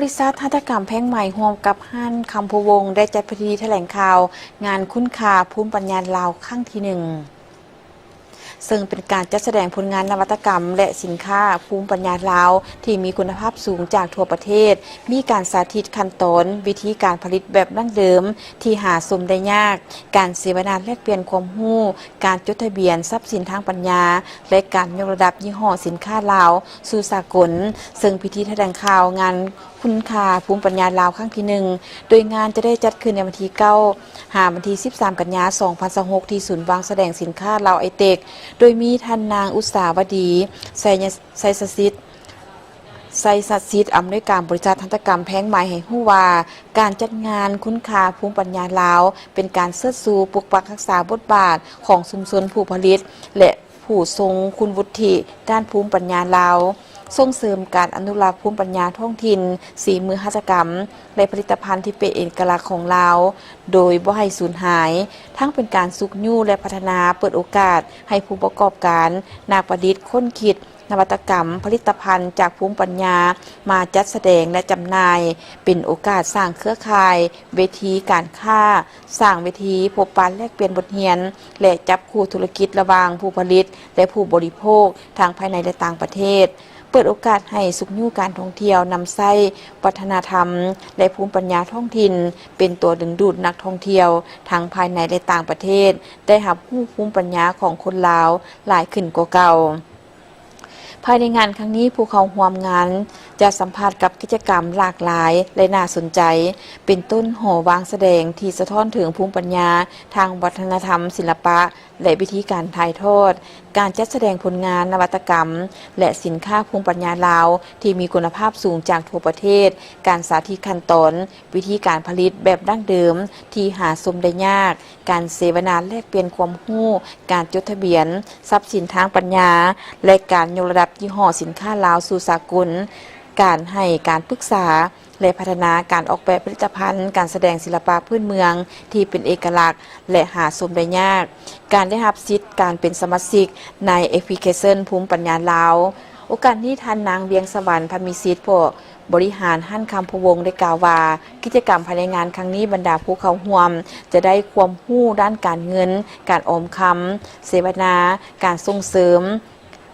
ริษัทหัตถกรรมแพ่งใหม่ร่วมกับห้านคำพวงศ์ได้จัดพิธีแถลงข่าวงานคุณค่าภูมิปัญญาลาวครั้งที่1ซึ่งเป็นการจัดแสดงผลงานนวัตกรรมและสินค้าภูมิปัญญาลาวที่มีคุณภาพสูงจากทั่วประเทศมีการสาธิตขั้นตอนวิธีการผลิตแบบดั้งเดิมที่หาชมได้ยากการเสวนาแลกเปลี่ยนความรู้การจดทะเบียนทรัพย์สินทางปัญญาและการยกระดับยี่ห้อสินค้าลาวสู่สากลซึ่งพิธีแถลงข่าวงานคุณค่าภูมิปัญญาลาวครั้งที่1โดยงานจะได้จัดขึ้นในวันที่9 วันที่13 กันยายน 2026ที่ศูนย์วางแสดงสินค้าลาวไอเทคโดยมีท่านนางอุตสาวดีไซสสิทธิ์อำนวยการบริษัทหัตถกรรมแพงใหม่ให้ฮู้ว่าการจัดงานคุณค่าภูมิปัญญาลาวเป็นการเชิดชูปกปักรักษาบทบาทของชุมชนผู้ผลิตและผู้ทรงคุณวุฒิด้านภูมิปัญญาลาวส่งเสริมการอนุรักษ์ภูมิปัญญาท้องถิ่นฝีมือหัตถกรรมและผลิตภัณฑ์ที่เป็นเอกลักษณ์ของลาวโดยบ่ให้สูญหายทั้งเป็นการสุขยู่และพัฒนาเปิดโอกาสให้ผู้ประกอบการนักประดิษฐ์ค้นคิดนวัตกรรมผลิตภัณฑ์จากภูมิปัญญามาจัดแสดงและจำหน่ายเป็นโอกาสสร้างเครือข่ายเวทีการค้าสร้างเวทีพบปะแลกเปลี่ยนบทเรียนและจับคู่ธุรกิจระหว่างผู้ผลิตและผู้บริโภคทางภายในและต่างประเทศเปิดโอกาสให้สุขยู่การท่องเที่ยวนำไส้วัฒนธรรมและภูมิปัญญาท้องถิ่นเป็นตัวดึงดูดนักท่องเที่ยวทั้งภายในและต่างประเทศได้รับรู้ภูมิปัญญาของคนลาวหลายขึ้นกว่าเก่าภายในงานครั้งนี้ผู้เข้าร่วมงานจะสัมผัสกับกิจกรรมหลากหลายและน่าสนใจเป็นต้นหอวางแสดงที่สะท้อนถึงภูมิปัญญาทางวัฒนธรรมศิลปะและวิธีการถ่ายทอดการจัดแสดงผลงานนวัตกรรมและสินค้าภูมิปัญญาลาวที่มีคุณภาพสูงจากทั่วประเทศการสาธิตขั้นตอนวิธีการผลิตแบบดั้งเดิมที่หาชมได้ยากการเสวนาแลกเปลี่ยนความรู้การจดทะเบียนทรัพย์สินทางปัญญาและการยกระดับยี่ห้อสินค้าลาวสู่สากลการให้การปรึกษาและพัฒนาการออกแบบผลิตภัณฑ์การแสดงศิลปะพื้นเมืองที่เป็นเอกลักษณ์และหาชมได้ยากการได้รับสิทธิ์การเป็นสมาชิกในแอปพลิเคชันภูมิปัญญาลาวโอกาสนี้ท่านนางเวียงสวรรค์พมิสิทธิ์ผู้บริหารห้านคำพวงได้กล่าวว่ากิจกรรมภายในงานครั้งนี้บรรดาผู้เข้าร่วมจะได้ความรู้ด้านการเงินการออมคำเสวนาการส่งเสริม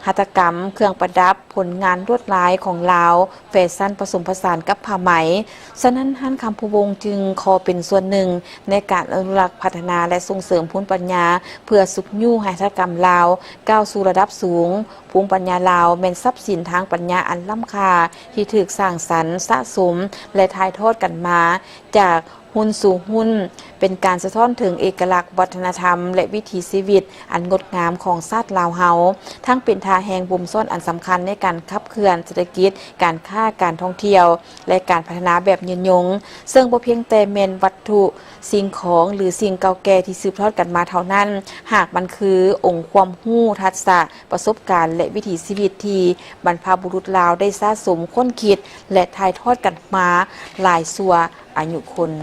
หัตถกรรมเครื่องประดับผลงานลวดลายของลาวแฟชั่นผสมผสานกับผ้าไหมฉะนั้นห้านคำพวงจึงขอเป็นส่วนหนึ่งในการอนุรักษ์พัฒนาและส่งเสริมภูมิปัญญาเพื่อสุขยู่หัตถกรรมลาวก้าวสู่ระดับสูงภูมิปัญญาลาวเป็นทรัพย์สินทางปัญญาอันล้ำค่าที่ถูกสร้างสรรค์สะสมและถ่ายทอดกันมาจากหุ้นสู่หุ้นเป็นการสะท้อนถึงเอกลักษณ์วัฒนธรรมและวิถีชีวิตอันงดงามของชาติลาวเฮาทั้งเป็นท่าแห่งบ่มซ่อนอันสำคัญในการขับเคลื่อนเศรษฐกิจการค้าการท่องเที่ยวและการพัฒนาแบบยืนยงซึ่งบ่เพียงแต่แม่นวัตถุสิ่งของหรือสิ่งเก่าแก่ที่สืบทอดกันมาเท่านั้นหากมันคือองค์ความรู้ทักษะประสบการณ์และวิถีชีวิตที่บรรพบุรุษลาวได้สะสมค้นคิดและถ่ายทอดกันมาหลายชั่วอายุคน